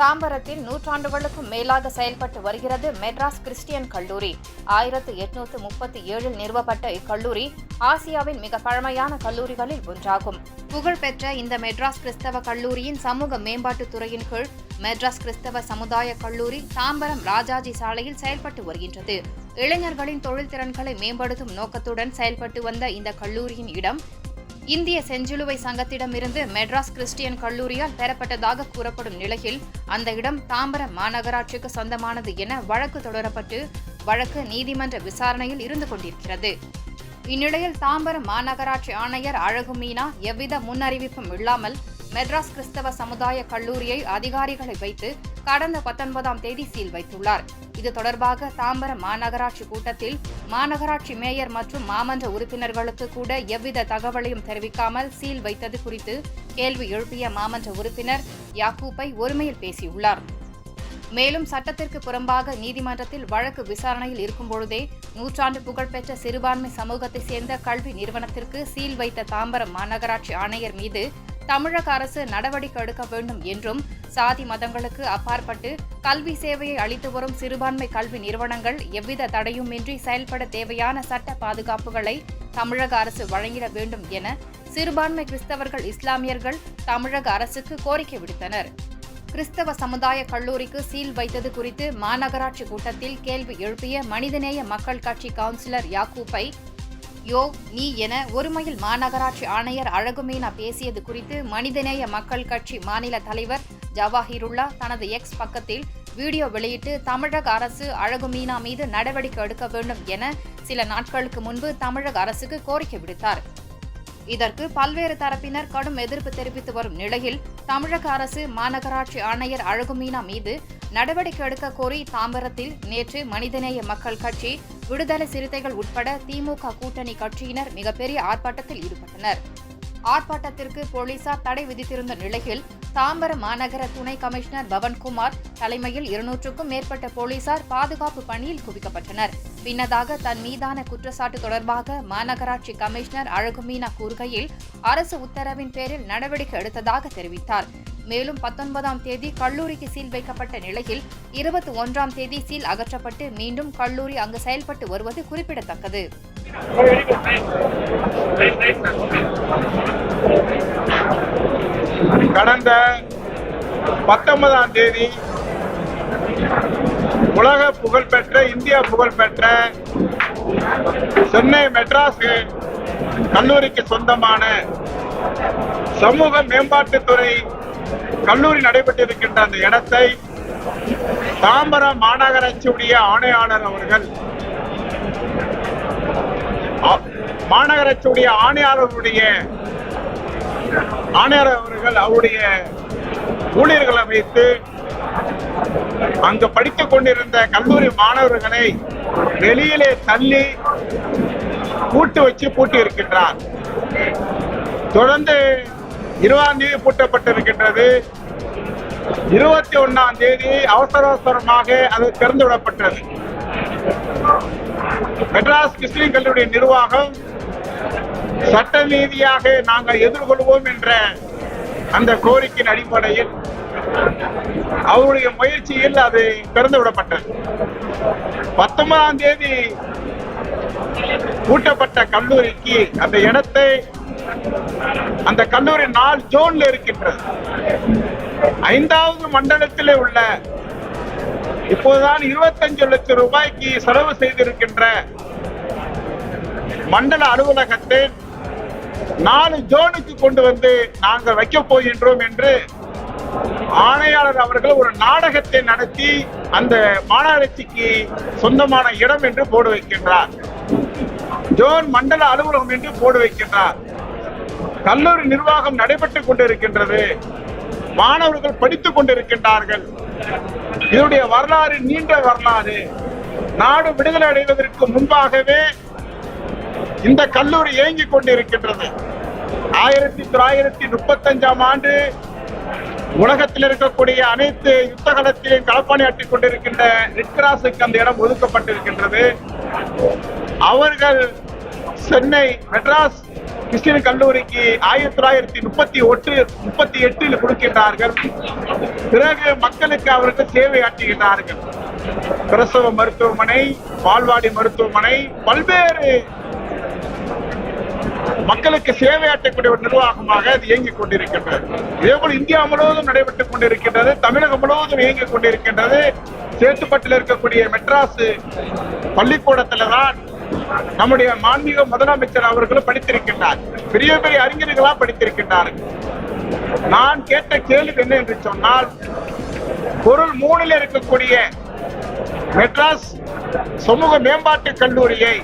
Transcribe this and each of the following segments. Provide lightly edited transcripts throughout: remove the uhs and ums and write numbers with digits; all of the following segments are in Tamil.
தாம்பரத்தில் நூற்றாண்டுகளுக்கும் மேலாக செயல்பட்டு வருகிறது மெட்ராஸ் கிறிஸ்டியன் கல்லூரி. 1837 நிறுவப்பட்ட இக்கல்லூரி ஆசியாவின் மிக பழமையான கல்லூரிகளில் ஒன்றாகும். புகழ்பெற்ற இந்த மெட்ராஸ் கிறிஸ்தவ கல்லூரியின் சமூக மேம்பாட்டுத் துறையின் கீழ் மெட்ராஸ் கிறிஸ்தவ சமுதாய கல்லூரி தாம்பரம் ராஜாஜி சாலையில் செயல்பட்டு வருகின்றது. இளைஞர்களின் தொழில் திறன்களை மேம்படுத்தும் நோக்கத்துடன் செயல்பட்டு வந்த இந்த கல்லூரியின் இடம் இந்திய செஞ்சிலுவை சங்கத்திடமிருந்து மெட்ராஸ் கிறிஸ்டியன் கல்லூரியால் பெறப்பட்டதாக கூறப்படும் நிலையில் அந்த இடம் தாம்பரம் மாநகராட்சிக்கு சொந்தமானது என வழக்கு தொடரப்பட்டு வழக்கு நீதிமன்ற விசாரணையில் இருந்து கொண்டிருக்கிறது. இந்நிலையில் தாம்பரம் மாநகராட்சி ஆணையர் அழகு மீனா எவ்வித முன்னறிவிப்பும் இல்லாமல் மெட்ராஸ் கிறிஸ்தவ சமுதாய கல்லூரியை அதிகாரிகளை வைத்து கடந்த 19ஆம் தேதி சீல் வைத்துள்ளார். இது தொடர்பாக தாம்பரம் மாநகராட்சி கூட்டத்தில் மாநகராட்சி மேயர் மற்றும் மாமன்ற உறுப்பினர்களுக்கு கூட எவ்வித தகவலையும் தெரிவிக்காமல் சீல் வைத்தது குறித்து கேள்வி எழுப்பிய மாமன்ற உறுப்பினர் யாக்கூப்பை ஒருமையில் பேசியுள்ளார். மேலும் சட்டத்திற்கு புறம்பாக நீதிமன்றத்தில் வழக்கு விசாரணையில் இருக்கும்பொழுதே நூற்றாண்டு புகழ்பெற்ற சிறுபான்மை சமூகத்தைச் சேர்ந்த கல்வி நிறுவனத்திற்கு சீல் வைத்த தாம்பரம் மாநகராட்சி ஆணையர் மீது தமிழக அரசு நடவடிக்கை எடுக்க வேண்டும் என்றும் சாதி மதங்களுக்கு அப்பாற்பட்டு கல்வி சேவையை அளித்து வரும் சிறுபான்மை கல்வி நிறுவனங்கள் எவ்வித தடையுமின்றி செயல்பட தேவையான சட்ட பாதுகாப்புகளை தமிழக அரசு வழங்கிட வேண்டும் என சிறுபான்மை கிறிஸ்தவர்கள் இஸ்லாமியர்கள் தமிழக அரசுக்கு கோரிக்கை விடுத்தனர். கிறிஸ்தவ சமுதாய கல்லூரிக்கு சீல் வைத்தது குறித்து மாநகராட்சி கூட்டத்தில் கேள்வி எழுப்பிய மனிதநேய மக்கள் கட்சி கவுன்சிலர் யாக்கூப்பை நீ என ஒருமையில் மாநகராட்சி ஆணையர் அழகு மீனா பேசியது குறித்து மனிதநேய மக்கள் கட்சி மாநில தலைவர் ஜவாஹிருல்லா தனது எக்ஸ் பக்கத்தில் வீடியோ வெளியிட்டு தமிழக அரசு அழகு மீனா மீது நடவடிக்கை எடுக்க வேண்டும் என சில நாட்களுக்கு முன்பு தமிழக அரசுக்கு கோரிக்கை விடுத்தார். இதற்கு பல்வேறு தரப்பினர் கடும் எதிர்ப்பு தெரிவித்து வரும் நிலையில் தமிழக அரசு மாநகராட்சி ஆணையர் அழகு மீனா மீது நடவடிக்கை எடுக்க கோரி தாம்பரத்தில் நேற்று மனிதநேய மக்கள் கட்சி, விடுதலை சிறுத்தைகள் உட்பட திமுக கூட்டணி கட்சியினர் மிகப்பெரிய ஆர்ப்பாட்டத்தில் ஈடுபட்டனர். ஆர்ப்பாட்டத்திற்கு போலீசார் தடை விதித்திருந்த நிலையில் தாம்பரம் மாநகர துணை கமிஷனர் பவன்குமார் தலைமையில் 200க்கும் மேற்பட்ட போலீசார் பாதுகாப்பு பணியில் குவிக்கப்பட்டனர். பின்னதாக தன் மீதான குற்றச்சாட்டு தொடர்பாக மாநகராட்சி கமிஷனர் அழகு மீனா கூறுகையில் அரசு உத்தரவின் பேரில் நடவடிக்கை எடுத்ததாக தெரிவித்தார். மேலும் 19ஆம் தேதி கல்லூரிக்கு சீல் வைக்கப்பட்ட நிலையில் 21ஆம் தேதி சீல் அகற்றப்பட்டு மீண்டும் கல்லூரி அங்கு செயல்பட்டு வருவது குறிப்பிடத்தக்கது. கடந்த 19ஆம் தேதி உலக புகழ்பெற்ற இந்தியா புகழ்பெற்ற சென்னை மெட்ராஸ் கல்லூரிக்கு சொந்தமான சமூக மேம்பாட்டுத்துறை கல்லூரி நடைபெற்றிருக்கின்ற அந்த இடத்தை தாம்பரம் மாநகராட்சியுடைய ஆணையாளர் அவர்கள் அவருடைய ஊழியர்களை வைத்து அங்கு படித்துக் கொண்டிருந்த கல்லூரி மாணவர்களை வெளியிலே தள்ளி பூட்டு வச்சு பூட்டி இருக்கின்றார். தொடர்ந்து 20ஆம் தேதி பூட்டப்பட்டிருக்கின்றது. 21ஆம் தேதி அவசரமாக அது திறந்து விடப்பட்டது. மெட்ராஸ் கிறிஸ்டியன் கல்லூரி நிர்வாகம் சட்ட ரீதியாக நாங்கள் எதிர்கொள்வோம் என்ற அந்த கோரிக்கையின் அடிப்படையில் அவருடைய முயற்சியில் அது திறந்து விடப்பட்டது. 19ஆம் தேதி பூட்டப்பட்ட கல்லூரிக்கு அந்த இடத்தை அந்த கல்லூரி 4 ஜோன்ல இருக்கின்றது. 5வது மண்டலத்திலே உள்ள இப்போதுதான் 25 லட்சம் ரூபாய்க்கு செலவு செய்திருக்கின்ற மண்டல அலுவலகத்தை 4 ஜோனுக்கு கொண்டு வந்து நாங்கள் வைக்கப் போகின்றோம் என்று ஆணையாளர் அவர்கள் ஒரு நாடகத்தை நடத்தி அந்த மாநகராட்சிக்கு சொந்தமான இடம் என்று போடு வைக்கின்றார். ஜோன் மண்டல அலுவலகம் என்று போடு வைக்கின்றார். கல்லூரி நிர்வாகம் நடைபெற்றுக் கொண்டிருக்கின்றது. மாணவர்கள் படித்துக் கொண்டிருக்கின்றார்கள். இதனுடைய வரலாறு நீண்ட வரலாறு. நாடு விடுதலை அடைவதற்கு முன்பாகவே இந்த கல்லூரி இயங்கிக் கொண்டிருக்கின்றது. 1935ஆம் ஆண்டு உலகத்தில் இருக்கக்கூடிய அனைத்து யுத்த காலத்திலும் களப்பணியாற்றிக் கொண்டிருக்கின்ற ரெட் கிராஸுக்கு அந்த இடம் ஒதுக்கப்பட்டிருக்கின்றது. அவர்கள் சென்னை மெட்ராஸ் கிறிஸ்டியன் கல்லூரிக்கு 1938 கொடுக்கின்றார்கள். பிறகு மக்களுக்கு அவர்கள் சேவை ஆற்றுகின்றார்கள். பிரசவ மருத்துவமனை, பால்வாடி மருத்துவமனை, பல்வேறு மக்களுக்கு சேவையாற்றக்கூடிய ஒரு நிர்வாகமாக அது இயங்கிக் கொண்டிருக்கின்றது. இதேபோல் இந்தியா முழுவதும் நடைபெற்றுக் கொண்டிருக்கின்றது. தமிழகம் முழுவதும் இயங்கிக் கொண்டிருக்கின்றது. சேத்துப்பட்டில் இருக்கக்கூடிய மெட்ராஸ் பள்ளிக்கூடத்தில்தான் நம்முடைய மாண்புமிகு முதலமைச்சர் அவர்களும் படித்திருக்கின்றார். பெரிய பெரிய அறிஞர்களா படித்திருக்கின்றார்கள். நான் கேட்ட கேள்வி என்ன என்று சொன்னால், பொருள் 3 இருக்கக்கூடிய மெட்ராஸ் சமூக மேம்பாட்டு கல்லூரியை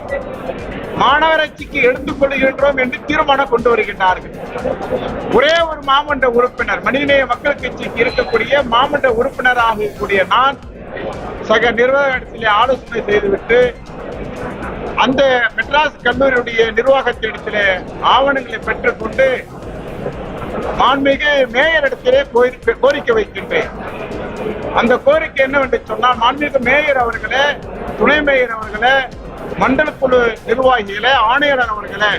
மாநகராட்சிக்கு எடுத்துக் கொள்கின்றோம் என்று தீர்மானம் கொண்டு வருகின்றார்கள். ஒரே ஒரு மாமன்ற உறுப்பினர், மனிதநேய மக்கள் கட்சிக்கு இருக்கக்கூடிய மாமன்ற உறுப்பினராக இருக்கக்கூடிய நான் சக நிர்வாகத்திலே ஆலோசனை செய்துவிட்டு அந்த மெட்ராஸ் கல்லூரியுடைய நிர்வாகத்திடத்திலே ஆவணங்களை பெற்றுக்கொண்டு மாண்புமிகு மேயர் இடத்திலே கோரிக்கை வைக்கின்றேன். அந்த கோரிக்கை என்னவென்று சொன்னால், மாண்புமிகு மேயர் அவர்களே, துணை மேயர் அவர்களே, மண்டல குழு நிர்வாகிகளே, ஆணையாளர் அவர்களே,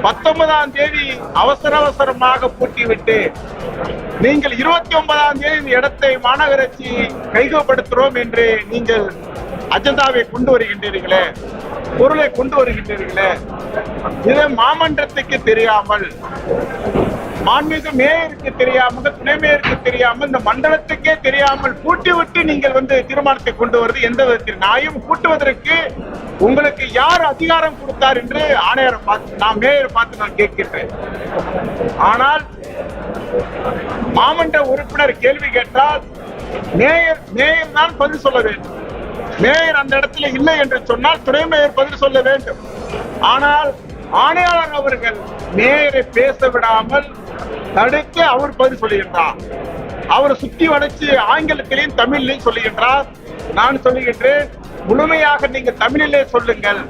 19ஆம் தேதி அவசரமாக பூட்டிவிட்டு நீங்கள் 29ஆம் தேதி இடத்தை மாநகராட்சி கையகப்படுத்துகிறோம் என்று நீங்கள் அஜெண்டாவை கொண்டு வருகின்றீர்களே, பொருளை கொண்டு வருகின்றீர்களே, இது மாமன்றத்துக்கு தெரியாமல், மாண்புமிகு மேயருக்கு தெரியாமல், துணை மேயருக்கு தெரியாமல், இந்த மண்டலத்துக்கே தெரியாமல் பூட்டி விட்டு நீங்கள் தீர்மானத்தை கொண்டு வருவது எந்த விதத்தில் நியாயம்? பூட்டுவதற்கு உங்களுக்கு யார் அதிகாரம் கொடுத்தார் என்று ஆணையரை பார்த்து, நான் மேயரை பார்த்து நான் கேட்கின்றேன். ஆனால் மாமன்ற உறுப்பினர் கேள்வி கேட்டால் மேயர் தான் பதில் சொல்ல வேண்டும். மேயர் அந்த இடத்துல இல்லை என்று சொன்னால் துணை மேயர் பதில் சொல்ல வேண்டும். ஆனால் ஆணையாளர் அவர்கள் மேயரை பேச விடாமல் தடுத்து அவர் பதில் சொல்லுகின்றார். அவர் சுத்தி வளைச்சு ஆங்கிலத்திலையும் தமிழிலையும் சொல்லுகின்றார். நான் சொல்லுகின்றேன், முழுமையாக நீங்க தமிழிலே சொல்லுங்கள்,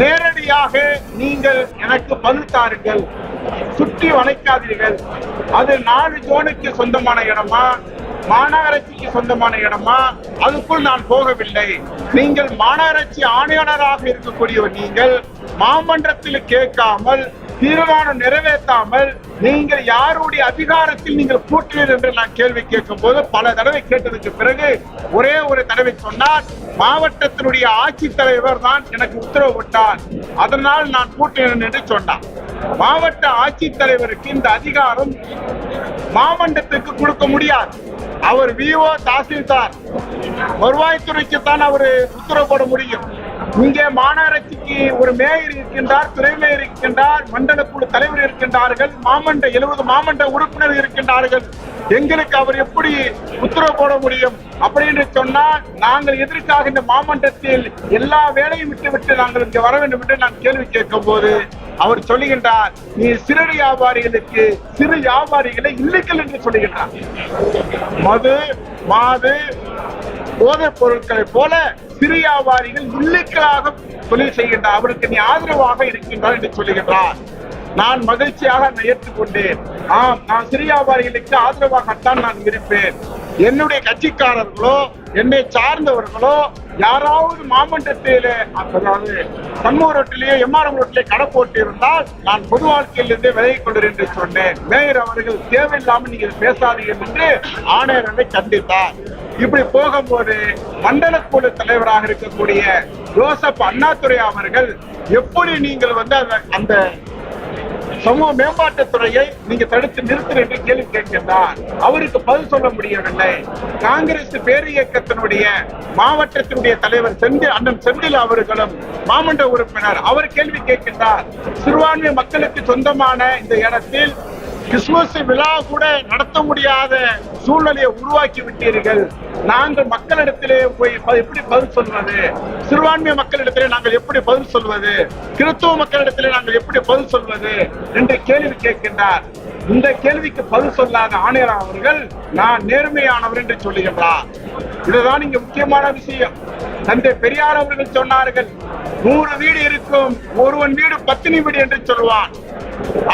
நேரடியாக நீங்கள் எனக்கு பதில் தாருங்கள், சுற்றி வளைக்காதீர்கள். அது 4 ஜோனுக்கு சொந்தமான இடமா, மாநகராட்சிக்கு சொந்தமான இடமா, அதுக்குள் நான் போகவில்லை. நீங்கள் மாநகராட்சி ஆணையாளராக இருக்கக்கூடியவர், நீங்கள் மாமன்றத்தில் கேட்காமல், தீர்மானம் நிறைவேற்றாமல் நீங்கள் யாருடைய அதிகாரத்தில் நீங்கள் கூட்டினீர் என்று நான் கேள்வி கேட்கும் போது பல தடவை கேட்டதுக்கு பிறகு ஒரே ஒரு தடவை சொன்னார், மாவட்டத்தினுடைய ஆட்சித்தலைவர் தான் எனக்கு உத்தரவிட்டார், அதனால் நான் கூட்டினேன் என்று சொன்னார். மாவட்ட ஆட்சித்தலைவருக்கு இந்த அதிகாரம் மாமன்றத்துக்கு கொடுக்க முடியாது. அவர் விஓ, தாசில்தார், வருவாய்த்துறைக்கு தான் அவர் உத்தரவு போட முடியும். இங்கே மாநகராட்சிக்கு ஒரு மேயர் இருக்கின்றார், துணை மேயர் இருக்கின்றார், மண்டல குழு தலைவர் இருக்கின்றார்கள், 70 மாமன்ற உறுப்பினர் இருக்கின்றார்கள். எங்களுக்கு அவர் எப்படி உத்தரவு போட முடியும்? அப்படின்னு சொன்னால் நாங்கள் எதற்காக இந்த மாமன்றத்தில் எல்லா வேலையும் விட்டுவிட்டு நாங்கள் இங்கே வர வேண்டும் என்று நான் கேள்வி கேட்கும் போது அவர் சொல்லுகின்றார், நீ சிறு வியாபாரிகளுக்கு சிறு வியாபாரிகளை இல்லைகள் என்று சொல்லுகின்றார். மது, மாது, போதைப் பொருட்களை போல சிறு வியாபாரிகள் இல்லைகளாக தொழில் செய்கின்றார். அவருக்கு நீ ஆதரவாக இருக்கின்றார் என்று சொல்லுகின்றார். நான் மகிழ்ச்சியாக ஏற்றுக்கொண்டேன். நான் சிறு வியாபாரிகளுக்கு ஆதரவாகத்தான் நான் இருப்பேன். என்னுடைய கட்சிக்காரர்களோ என்னை சார்ந்தவர்களோ யாராவது மாமன்றத்திலே, அதாவது சண்முக ரோட்டிலேயே எம்ஆர்எம் ரோட்டிலே கடை போட்டு இருந்தால் நான் பொது வாழ்க்கையிலிருந்தே விலகிக் கொள்கிறேன் என்று சொன்னேன். மேயர் அவர்கள் தேவையில்லாமல் நீங்கள் பேசாதீர்கள் என்று ஆணையரை கண்டித்தார். இப்படி போகும்போது மண்டல குழு தலைவராக இருக்கக்கூடிய ஜோசப் அண்ணாதுரை அவர்கள் எப்படி நீங்கள் அந்த சமூக மேம்பாட்டுத்துறையை நீங்க தடுத்து நிறுத்து என்று கேள்வி கேட்கின்றார். அவருக்கு பதில் சொல்ல முடியவில்லை. காங்கிரஸ் பேர் இயக்கத்தினுடைய மாவட்டத்தினுடைய தலைவர் அண்ணன் செந்தில் அவர்களும் மாமன்ற உறுப்பினர், அவர் கேள்வி கேட்கின்றார். சிறுபான்மை மக்களுக்கு சொந்தமான இந்த இடத்தில் கிறிஸ்துமஸ் விழா கூட நடத்த முடியாத சூழ்நிலையை உருவாக்கி விட்டீர்கள். நாங்கள் மக்களிடத்திலே போய் எப்படி பதில் சொல்வது? சிறுபான்மை மக்களிடத்திலே நாங்கள் எப்படி பதில் சொல்வது? கிறிஸ்துவ மக்களிடத்திலே நாங்கள் எப்படி பதில் சொல்வது என்று கேள்வி கேட்கின்றார். இந்த கேள்விக்கு பதில் சொல்லாத ஆணையர் அவர்கள் நான் நேர்மையானவர் என்று சொல்லுகின்றார். இதுதான் இங்க முக்கியமான விஷயம். தந்தை பெரியார் அவர்கள் சொன்னார்கள், 100 வீடு இருக்கும், ஒருவன் வீடு பத்தினி வீடு என்று சொல்வான்.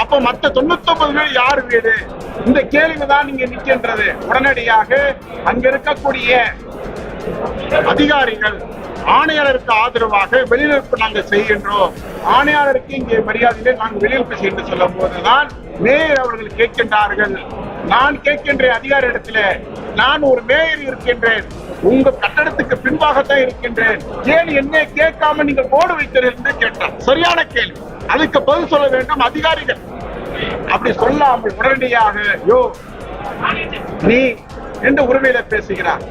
அப்ப மத்த 99 வீடு யார் வீடு? இந்த கேள்விதான் இங்க நிற்கின்றது. உடனடியாக அங்க இருக்கக்கூடிய அதிகாரிகள் ஆணையாளருக்கு ஆதரவாக வெளிநடப்பு நாங்கள் செய்கின்றோம். ஆணையாளருக்கு இங்கே மரியாதையிலே நாங்கள் வெளிநடப்பு செய்து சொல்லும் போதுதான் மேயர் அவர்கள் கேட்கின்றார்கள், நான் கேட்கின்றேன் அதிகாரி இடத்துல, நான் ஒரு மேயர் இருக்கின்றேன், உங்க கட்டடத்துக்கு பின்பாகத்தான் இருக்கின்றேன், ஏன் என்ன கேட்காம நீங்கள் போர்டு வைத்தீர்கள் என்று கேட்டார். சரியான கேள்வி. அதுக்கு பதில் சொல்ல வேண்டும் அதிகாரிகள். அப்படி சொல்லாமல் உடனடியாக யோ நீ என்று உரிமையில பேசுகிறார்.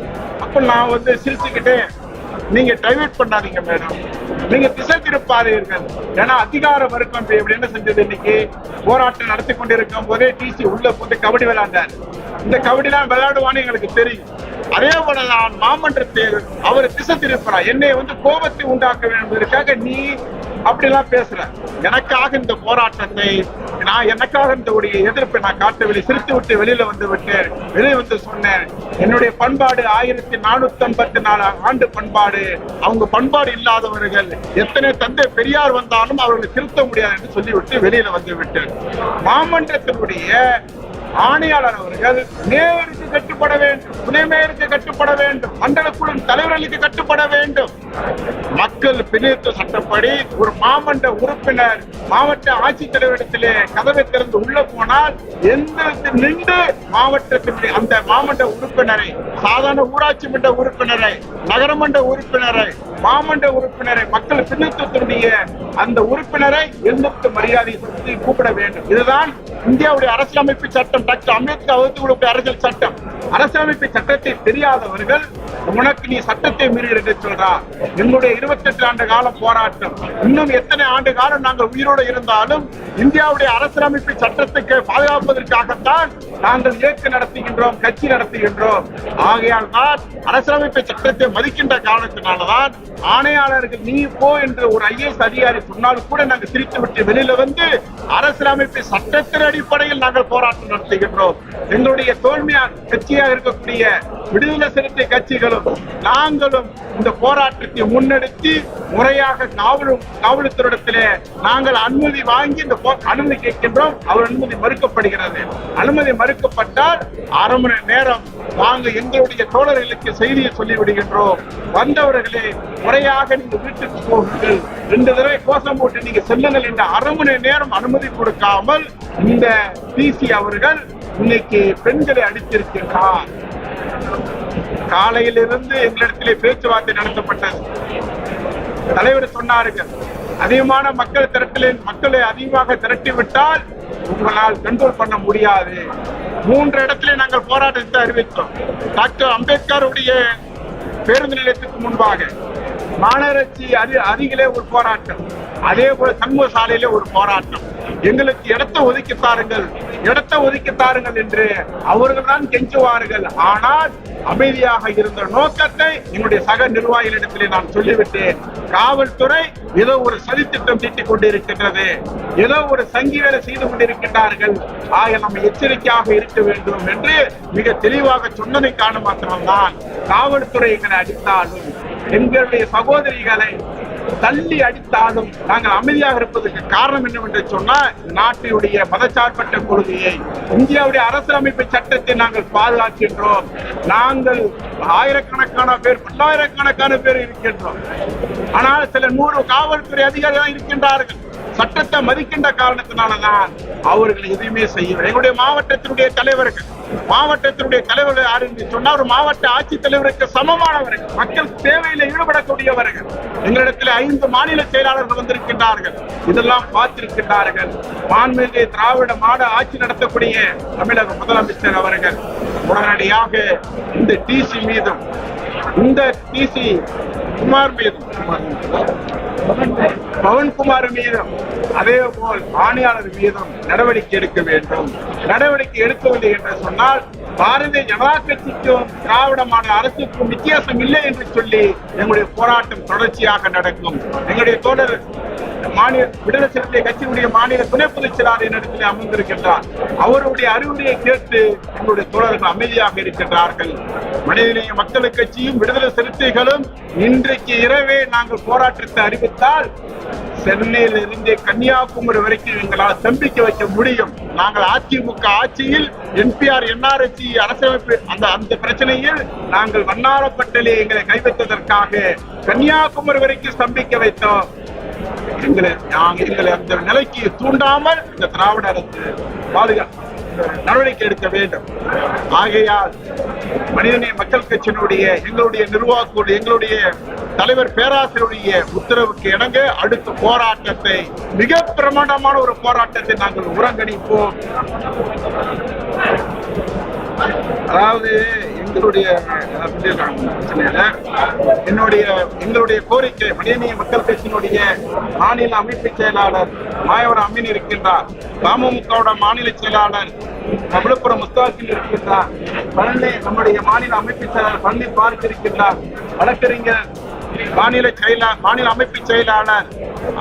அப்ப நான் சிரிச்சுக்கிட்டே, நீங்க டைவர்ட் பண்ணாதீங்க மேடம், நீங்க திசை திருப்பாதீர்கள். ஏன்னா அதிகார வர்க்கம் என்ன செஞ்சது, இன்னைக்கு போராட்டம் நடத்தி கொண்டிருக்கும் போதே டிசி உள்ள போட்டு கபடி விளையாண்டார். இந்த கபடி தான் விளையாடுவான்னு எங்களுக்கு தெரியும். அதே போலதான் மாமன்றத்தில் அவர் திசை திருப்பார். என்னை கோபத்தை உண்டாக்க வேண்டுவதற்காக நீ அப்படிலாம் பேசுற. எனக்காக இந்த போராட்டத்தை எனக்காக இந்த எதிர்ப்பை நான் காட்டவில்லை, சிரித்து விட்டு வெளியில விட்டேன். வெளியே சொன்னேன், என்னுடைய பண்பாடு 1454 ஆண்டு பண்பாடு. அவங்க பண்பாடு இல்லாதவர்கள் எத்தனை தந்தை பெரியார் வந்தாலும் அவர்களை திருத்த முடியாது என்று சொல்லிவிட்டு வெளியில விட்டேன். மாமன்றத்தினுடைய ஆணையாளர் அவர்கள் மேயருக்கு கட்டுப்பட வேண்டும், துணை மேயருக்கு கட்டுப்பட வேண்டும், மண்டல குழு தலைவர்களுக்கு கட்டுப்பட வேண்டும். மக்கள் பிரிவு சட்டப்படி ஒரு மாமன்ற உறுப்பினர் மாவட்ட ஆட்சித்தலைவரிடத்திலே கதவை திறந்து உள்ள போனால் எந்த நின்று மாவட்டத்தினுடைய அந்த மாமன்ற உறுப்பினரை, சாதாரண ஊராட்சி மன்ற உறுப்பினரை, நகரமன்ற உறுப்பினரை, மாமன்ற உறுப்பினரை, மக்கள் பிரிவுத்தினுடைய அந்த உறுப்பினரை எழுந்து மரியாதை செலுத்தி கூப்பிட வேண்டும். இதுதான் இந்தியாவுடைய அரசியலமைப்பு சட்டம். டாக்டர் அம்பேத்கர் வகுத்து கொடுத்த அரசியல் சட்டம். அரசியலமைப்பு சட்டத்தை தெரியாதவர்கள் உனக்கு நீ சட்டத்தை மீறி என்று சொல்றார். என்னுடைய 28 ஆண்டு கால போராட்டம், இன்னும் எத்தனை ஆண்டு காலம் நாங்கள் உயிரோடு இருந்தாலும் இந்தியாவுடைய அரசியலமைப்பு சட்டத்துக்கு பாதுகாப்பதற்காகத்தான் நாங்கள் இயக்க நடத்துகின்றோம், கட்சி நடத்துகின்றோம். ஆகையால் தான் அரசியலமைப்பு சட்டத்தை மதிக்கின்ற காரணத்தினால்தான் ஆணையாளருக்கு நீ போ என்று ஒரு IAS அதிகாரி சொன்னாலும் கூட நாங்கள் சிரித்து விட்டு வெளியில அரசியலமைப்பு சட்டத்தின் அடிப்படையில் நாங்கள் போராட்டம் நடத்துகின்றோம். எங்களுடைய தோல்மையா கட்சியாக இருக்கக்கூடிய விடுதலை சிறுத்தை கட்சிகளும் நாங்களும் இந்த போராட்டத்தை முன்னெடுத்து முறையாக காவல்துறையிடத்திலே நாங்கள் அனுமதி வாங்கி இந்த அனுமதி கேட்கின்றோம். அவர் அனுமதி மறுக்கப்படுகிறது. அனுமதி மறுக்கப்பட்டால் அரை மணி நேரம் நாங்கள் எங்களுடைய தோழர்களுக்கு செய்தியை சொல்லிவிடுகின்றோம். வந்தவர்களே முறையாக நீங்க வீட்டுக்கு போகுங்கள், 2 தடவை கோஷம் போட்டு நீங்க செல்லுங்கள் என்ற அரை மணி நேரம் அனுமதி கொடுக்காமல் இந்த டிசி அவர்கள் இன்னைக்கு பெண்களை அடித்திருக்கின்றார். காலையிலிருந்து எங்களிடத்திலே பேச்சுவார்த்தை நடத்தப்பட்டது. தலைவர் சொன்னார்கள், அதிகமான மக்களை அதிகமாக திரட்டி விட்டால் உங்களால் கண்ட்ரோல் பண்ண முடியாது. 3 இடத்திலே நாங்கள் போராட்டத்தை அறிவித்தோம். டாக்டர் அம்பேத்கருடைய பேருந்து நிலையத்துக்கு முன்பாக, மாநகராட்சி அருகிலே ஒரு போராட்டம், அதே போல சண்முக சாலையிலே ஒரு போராட்டம். எங்களுக்கு இடத்தை ஒதுக்கி தாருங்கள் என்று அவர்கள் தான் கெஞ்சுவார்கள். ஆனால் அமைதியாக இருந்த நோக்கத்தை என்னுடைய சக நிர்வாகிகளிடத்திலே நான் சொல்லிவிட்டேன். காவல்துறை ஏதோ ஒரு சதித்திட்டம் தீட்டிக் கொண்டிருக்கின்றது, ஏதோ ஒரு சங்கி வேலை செய்து கொண்டிருக்கின்றார்கள். ஆக நம்ம எச்சரிக்கையாக இருக்க வேண்டும் என்று மிக தெளிவாக சொன்னதை காண மாத்திரம்தான் காவல்துறை எங்களை அடித்தாலும், எங்களுடைய சகோதரிகளை தள்ளி அடித்தாலும் நாங்கள் அமைதியாக இருப்பதற்கு காரணம் என்னவென்று சொன்னால், நாட்டினுடைய மதச்சார்பற்ற கொள்கையை, இந்தியாவுடைய அரசியலமைப்பு சட்டத்தை நாங்கள் பாதுகாக்கின்றோம். நாங்கள் ஆயிரக்கணக்கான பேர், பல்லாயிரக்கணக்கான பேர் இருக்கின்றோம். ஆனால் சில 100 காவல்துறை அதிகாரிகள் இருக்கின்றார்கள். சட்டத்தை மதிக்கின்ற காரணத்தினாலதான் அவர்கள் எதுவுமே செய்யவில்லை. எங்களுடைய மாவட்டத்தினுடைய தலைவர்கள் யாரு என்று சொன்னால், ஒரு மாவட்ட ஆட்சித்தலைவருக்கு சமமானவர்கள், மக்கள் சேவையில் ஈடுபடக்கூடியவர்கள். எங்களிடத்தில் 5 மாநில செயலாளர்கள் வந்திருக்கின்றார்கள். இதெல்லாம் பார்த்திருக்கின்றார்கள். மாண்புமிகு திராவிட மாட ஆட்சி நடத்தக்கூடிய தமிழக முதலமைச்சர் அவர்கள் உடனடியாக இந்த டிசி மீதும், இந்த டிசி குமார் மீதும், பவன்குமார் மீதும், அதே போல் ஆணையாளர் மீதும் நடவடிக்கை எடுக்க வேண்டும். நடவடிக்கை எடுக்கவில்லை என்று சொன்னால் பாரதிய ஜனதா கட்சிக்கும் திராவிட மாடல் அரசுக்கும் வித்தியாசம் இல்லை என்று சொல்லி எங்களுடைய போராட்டம் தொடர்ச்சியாக நடக்கும். எங்களுடைய தோழர் விடுதலை சிறுத்தை கட்சியினுடைய மாநில துணை பொதுச் செயலாளர் இடத்திலே அமர்ந்திருக்கின்றார். அவருடைய அறிவுரையை கேட்டு எங்களுடைய தோழர்கள் அமைதியாக இருக்கின்றார்கள். மனிதநேய மக்கள் கட்சியும் விடுதலை சிறுத்தைகளும் இன்றைக்கு இரவே நாங்கள் போராட்டத்தை அறிவித்தால் சென்னையில இருந்து கன்னியாகுமரி வரைக்கும் எங்களால் ஸ்தம்பிக்க வைக்க முடியும். நாங்கள் அதிமுக ஆட்சியில் NPR NRC அரசமைப்பு அந்த பிரச்சனையில் நாங்கள் வண்ணாரப்பட்டிலே எங்களை கைவிட்டதற்காக கன்னியாகுமரி வரைக்கும் ஸ்தம்பிக்க வைத்தோம். எங்களை அந்த நிலைக்கு தூண்டாமல் இந்த திராவிட அரசு நடவடிக்கை எடுக்க வேண்டும். ஆகையால் மனிதநேய மக்கள் கட்சியினுடைய எங்களுடைய நிர்வாகக்குழு எங்களுடைய தலைவர் பேராசிரியருடைய உத்தரவுக்கு இணங்க அடுத்த போராட்டத்தை மிக பிரமாண்டமான ஒரு போராட்டத்தை நாங்கள் உறங்கணிப்போம். அதாவது எங்களுடைய கோரிக்கை மனிதநேய மக்கள் கட்சியினுடைய மாநில அமைப்பு செயலாளர் மாயவரம் அமீன் இருக்கின்றார். அமமுகவோட மாநில செயலாளர் விழுப்புரம் முஸ்தாகில் இருக்கின்றார். நம்முடைய மாநில அமைப்பு செயலாளர் பழனி பார்க் இருக்கின்றார். வழக்கறிஞர் மாநில அமைப்பு செயலாளர்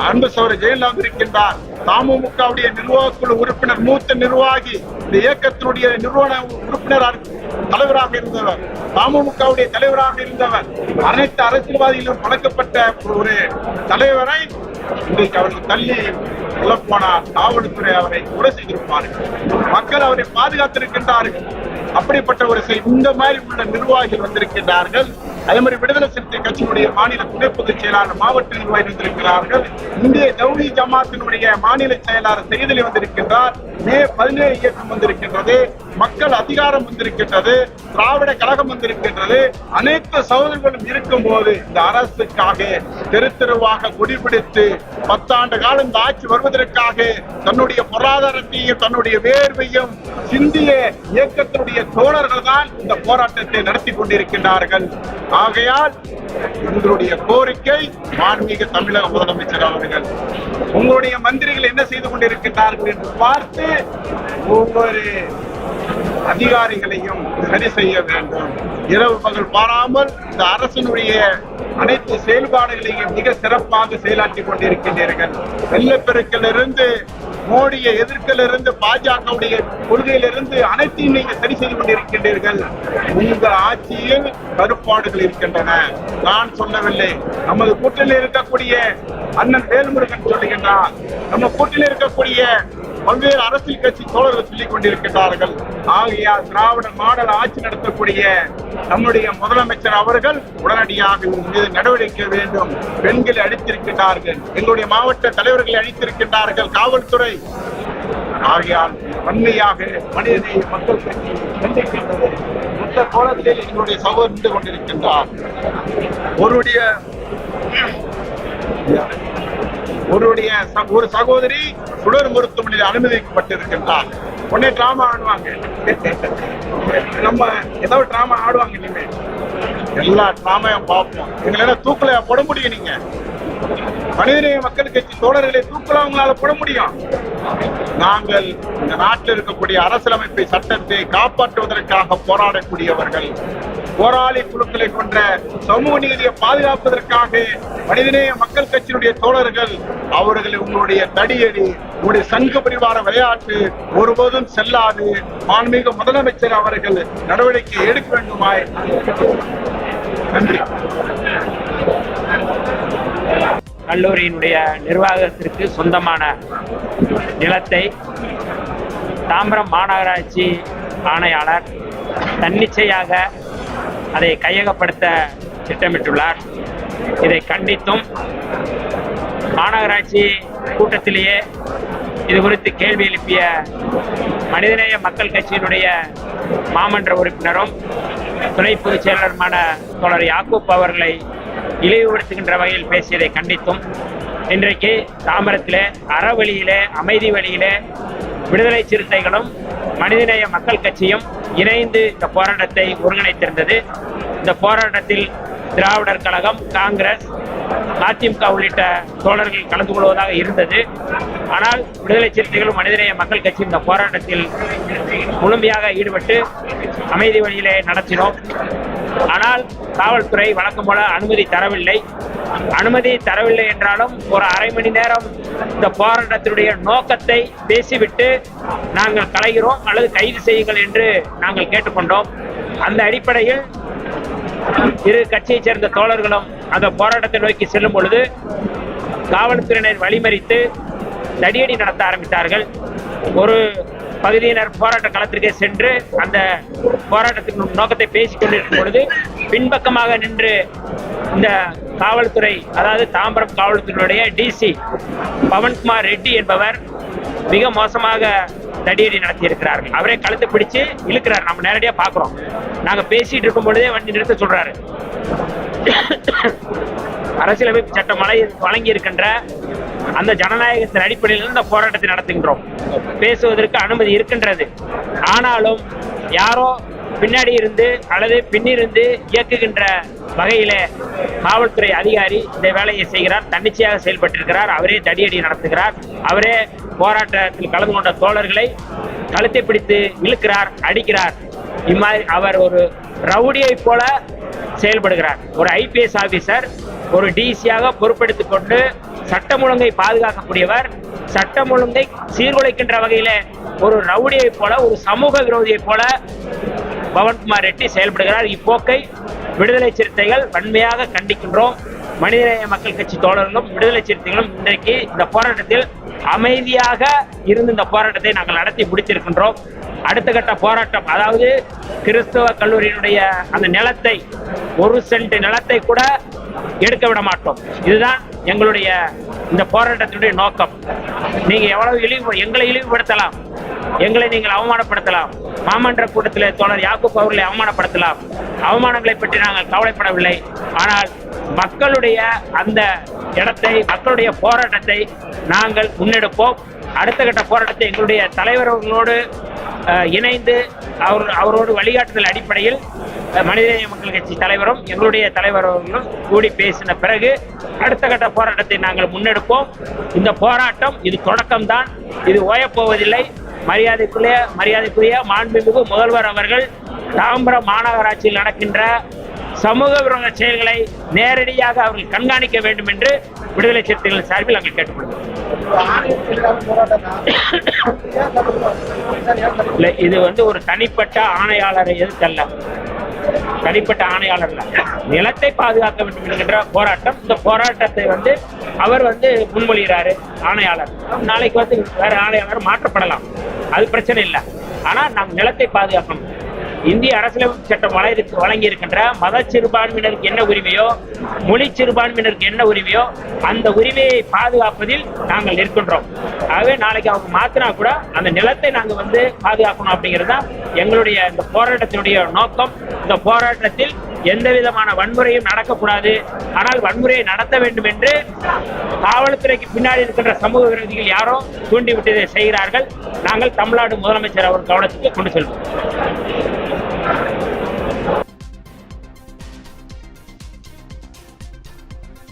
அன்பு சோதரர் ஜெயலலிதா இருக்கின்றார். அமமுகவுடைய நிர்வாகக்குழு உறுப்பினர் மூத்த நிர்வாகி இந்த இயக்கத்தினுடைய நிறுவன உறுப்பினர் தலைவராக இருந்தவர், அமமுகவுடைய தலைவராக இருந்தவர், அனைத்து அரசியல்வாதிகளும் பழக்கப்பட்ட ஒரு தலைவரை இன்றைக்கு அவர்கள் தள்ளி சொல்லப்போனார். காவல்துறை அவரை கொலை செய்திருப்பார்கள். மக்கள் அவரை பாதுகாத்திருக்கின்றார்கள். அப்படிப்பட்ட ஒரு இந்த மாதிரி உள்ள நிர்வாகிகள் வந்திருக்கின்றார்கள். அதே மாதிரி விடுதலை சிறுத்தை கட்சியினுடைய மாநில துணை பொதுச் செயலாளர் மாவட்ட நிர்வாகி வந்திருக்கிறார்கள். இந்திய தௌஹி ஜமாத்தினுடைய மாநில செயலாளர் செய்தலி வந்திருக்கின்றார். மே 17 இயக்கம் வந்திருக்கின்றது. மக்கள் அதிகாரம் வந்திருக்கின்றது. திராவிட கழகம் வந்திருக்கின்றது. அனைத்து சகோதரர்களும் இருக்கும் போது இந்த அரசுக்காக தெரு தெருவாக கொடிபிடித்து 10 ஆண்டு காலம் இந்த ஆட்சி வருவதற்காக தன்னுடைய பொருளாதாரத்தையும் தன்னுடைய வேர்வையும் சிந்திய இயக்கத்தினுடைய தோழர்கள் தான் இந்த போராட்டத்தை நடத்தி கொண்டிருக்கின்றார்கள். ஆகையால் எங்களுடைய கோரிக்கை மாண்புமிகு தமிழக முதலமைச்சர் அவர்கள் உங்களுடைய மந்திரிகள் என்ன செய்து கொண்டிருக்கின்றார்கள் என்று பார்த்து ஒவ்வொரு அதிகாரிகளையும் சரி செய்ய வேண்டும். இரவு பகல் பாராமல் இந்த அரசினுடைய அனைத்து செயல்பாடுகளையும் மிக சிறப்பாக செயலாற்றிக் கொண்டிருக்கின்றீர்கள். வெள்ளப்பெருக்கிலிருந்து மோடியை எதிர்க்கிலிருந்து பாஜகவுடைய கொள்கையிலிருந்து அனைத்தையும் நீங்க சரி செய்து கொண்டிருக்கின்றீர்கள். உங்கள் ஆட்சியில் கருப்பாடுகள் இருக்கின்றன. நான் சொல்லவில்லை. நமது கூட்டணியில் இருக்கக்கூடிய அண்ணன் வேல்முருகன் சொல்லுகின்றார். நம்ம கூட்டணியில் இருக்கக்கூடிய பல்வேறு அரசியல் கட்சி தோழர்கள் சொல்லிக் கொண்டிருக்கிறார்கள். ஆகையால் திராவிட மாடல் ஆட்சி நடத்தக்கூடிய நம்முடைய முதலமைச்சர் அவர்கள் உடனடியாக மீது நடவடிக்கை வேண்டும். பெண்களை அழித்திருக்கின்றார்கள். எங்களுடைய மாவட்ட தலைவர்களை அழித்திருக்கின்றார்கள் காவல்துறை. ஆகையால் வன்மையாக மனிதநேய மக்கள் கட்சி கண்டிக்கின்றது. இந்த கோலத்தில் எங்களுடைய சகோதரர் நின்று கொண்டிருக்கின்றார். ஒரு சகோதரி சுடர் மருத்துவமனையில் அனுமதிக்கப்பட்டிருக்கின்றார். உடனே டிராமா ஆடுவாங்க. நம்ம ஏதாவது டிராமா ஆடுவாங்க. இனிமே எல்லா டிராமையும் பார்ப்போம். எங்களை தூக்கல போட முடியும். நீங்க மனிதநேய மக்கள் கட்சி தோழர்களை தூக்கல அவங்களால போட முடியும். நாங்கள் இந்த நாட்டில் இருக்கக்கூடிய அரசியலமைப்பை சட்டத்தை காப்பாற்றுவதற்காக போராடக்கூடியவர்கள். போராளி குழுக்களை கொண்ட சமூக நீதியை பாதுகாப்பதற்காக மனிதநேய மக்கள் கட்சியினுடைய தோழர்கள் அவர்கள் உங்களுடைய தடியடி உங்களுடைய சங்க பரிவார விளையாட்டு ஒருபோதும் செல்லாது. மாண்புமிகு முதலமைச்சர் அவர்கள் நடவடிக்கை எடுக்க வேண்டுமாய். நன்றி. கல்லூரியினுடைய நிர்வாகத்திற்கு சொந்தமான நிலத்தை தாம்பரம் மாநகராட்சி ஆணையாளர் தன்னிச்சையாக அதை கையகப்படுத்த திட்டமிட்டுள்ளார். இதை கண்டித்தும் மாநகராட்சி கூட்டத்திலேயே இது குறித்து கேள்வி எழுப்பிய மனிதநேய மக்கள் கட்சியினுடைய மாமன்ற உறுப்பினரும் துணை பொதுச் செயலருமான தோழர் யாக்கூப் அவர்களை இழிவுபடுத்துகின்ற வகையில் பேசியதை கண்டித்தும் இன்றைக்கு தாம்பரத்திலே அறவழியிலே அமைதி வழியிலே விடுதலை சிறுத்தைகளும் மனிதநேய மக்கள் கட்சியும் இணைந்து இந்த போராட்டத்தை ஒருங்கிணைத்திருந்தது. இந்த போராட்டத்தில் திராவிடர் கழகம், காங்கிரஸ், அதிமுக உள்ளிட்ட தோழர்கள் கலந்து கொள்வதாக இருந்தது. ஆனால் விடுதலை சிறுத்தைகளும் மனிதநேய மக்கள் கட்சி இந்த போராட்டத்தில் முழுமையாக ஈடுபட்டு அமைதி வழியிலே நடத்தினோம். ஆனால் காவல்துறை வழக்கம் போல அனுமதி தரவில்லை. அனுமதி தரவில்லை என்றாலும் ஒரு அரை மணி நேரம் இந்த போராட்டத்தினுடைய நோக்கத்தை பேசிவிட்டு நாங்கள் கலைகிறோம் அல்லது கைது செய்யுங்கள் என்று நாங்கள் கேட்டுக்கொண்டோம். அந்த அடிப்படையில் இரு கட்சியைச் சேர்ந்த தோழர்களும் அந்த போராட்டத்தை நோக்கி செல்லும் பொழுது காவல்துறையினர் வழிமறித்து தடியடி நடத்த ஆரம்பித்தார்கள். ஒரு பகுதியினர் போராட்ட களத்திற்கே சென்று அந்த போராட்டத்தின் நோக்கத்தை பேசிக் கொண்டிருக்கும் பொழுது பின்பக்கமாக நின்று இந்த காவல்துறை, அதாவது தாம்பரம் காவல்துறையுடைய டிசி பவன்குமார் ரெட்டி என்பவர் மிக மோசமாக தடியடி நடத்தி இருக்கிறார்கள். அவரே கழுத்தை பிடிச்சு இழுக்கிறார். நம்ம நேரடியா பாக்குறோம். நாங்க பேசிட்டு இருக்கும் பொழுதே வண்டி நிறுத்த சொல்றாரு. அரசியலமைப்பு சட்டம் வழங்கி இருக்கின்ற அந்த ஜனநாயகத்தின் அடிப்படையில் இந்த போராட்டத்தை நடத்துகின்றோம். பேசுவதற்கு அனுமதி இருக்கின்றது. ஆனாலும் யாரோ பின்னாடி இருந்து அல்லது பின்னிருந்து இயக்குகின்ற வகையில காவல்துறை அதிகாரி இந்த வேலையை செய்கிறார். தன்னிச்சையாக செயல்பட்டிருக்கிறார். அவரே தடியடி நடத்துகிறார். அவரே போராட்டத்தில் கலந்து கொண்ட தோழர்களை கழுத்தை பிடித்து இழுக்கிறார், அடிக்கிறார். இம்மாதிரி அவர் ஒரு ரவுடியை போல செயல்படுகிறார். ஒரு ஐபிஎஸ் ஆபீசர், ஒரு டிசியாக பொறுப்பெடுத்துக் கொண்டு சட்டம் ஒழுங்கை பாதுகாக்கக்கூடியவர் சட்டம் ஒழுங்கை சீர்குலைக்கின்ற வகையில ஒரு ரவுடியை போல, ஒரு சமூக விரோதியை போல பவன்குமார் ரெட்டி செயல்படுகிறார். இப்போக்கை விடுதலை சிறுத்தைகள் வன்மையாக கண்டிக்கின்றோம். மனிதநேய மக்கள் கட்சி தோழர்களும் விடுதலை சிறுத்தைகளும் இன்றைக்கு இந்த போராட்டத்தில் அமைதியாக இருந்து இந்த போராட்டத்தை நாங்கள் நடத்தி முடித்திருக்கின்றோம். அடுத்த கட்ட போராட்டம், அதாவது கிறிஸ்தவ கல்லூரியினுடைய அந்த நிலத்தை, 1 சென்ட் நிலத்தை கூட எடுக்க விட மாட்டோம். இதுதான் எங்களுடைய இந்த போராட்டத்தினுடைய நோக்கம். நீங்க எவ்வளவு எங்களை இழிவுபடுத்தலாம், எங்களை நீங்கள் அவமானப்படுத்தலாம். மாமன்ற கூட்டத்தில் தோழர் யாக்கூப் அவர்களை அவமானப்படுத்தலாம். அவமானங்களை பற்றி நாங்கள் கவலைப்படவில்லை. ஆனால் மக்களுடைய அந்த இடத்தை, மக்களுடைய போராட்டத்தை நாங்கள் முன்னெடுப்போம். அடுத்த கட்ட போராட்டத்தை எங்களுடைய தலைவர்களோடு இணைந்து அவரோடு வழிகாட்டுதல் அடிப்படையில் மனிதநேய மக்கள் கட்சி தலைவரும் எங்களுடைய தலைவர்களும் கூடி பேசின பிறகு அடுத்த கட்ட போராட்டத்தை நாங்கள் முன்னெடுப்போம். இந்த போராட்டம் இது தொடக்கம்தான், இது ஓயப்போவதில்லை. மரியாதைக்குரிய மாண்புமிகு முதல்வர் அவர்கள் தாம்பரம் மாநகராட்சியில் நடக்கின்ற சமூக விரோத செயல்களை நேரடியாக அவர்கள் கண்காணிக்க வேண்டும் என்று விடுதலை சிறுத்தைகள் சார்பில் நாங்கள் கேட்டுக்கொள்கிறோம். இது ஒரு தனிப்பட்ட ஆணையாளரை எதிர்த்தல்ல, தனிப்பட்ட ஆணையாளர் நிலத்தை பாதுகாக்க வேண்டும் என்கின்ற போராட்டம். இந்த போராட்டத்தை அவர் முன்மொழிகிறாரு ஆணையாளர். நாளைக்கு வேற ஆணையாளர் மாற்றப்படலாம், அது பிரச்சனை இல்லை. ஆனா நாம் நிலத்தை பாதுகாக்கணும். இந்திய அரசியலமைப்பு சட்டம் வழங்கி இருக்கின்ற மத சிறுபான்மையினருக்கு என்ன உரிமையோ, மொழி சிறுபான்மையினருக்கு என்ன உரிமையோ அந்த உரிமையை பாதுகாப்பதில் நாங்கள் இருக்கின்றோம். ஆகவே நாளைக்கு அவங்க மாத்தினா கூட அந்த நிலத்தை நாங்க பாதுகாக்கணும் அப்படிங்கிறது தான் எங்களுடைய இந்த போராட்டத்தினுடைய நோக்கம். இந்த போராட்டத்தில் எந்த விதமான வன்முறையும் நடக்கக்கூடாது. ஆனால் வன்முறையை நடத்த வேண்டும் என்று காவல்துறைக்கு பின்னாடி இருக்கின்ற சமூக விரோதிகள் யாரோ தூண்டிவிட்டு செய்கிறார்கள். நாங்கள் தமிழ்நாடு முதலமைச்சர் அவர் கவனத்துக்கு கொண்டு செல்வோம்.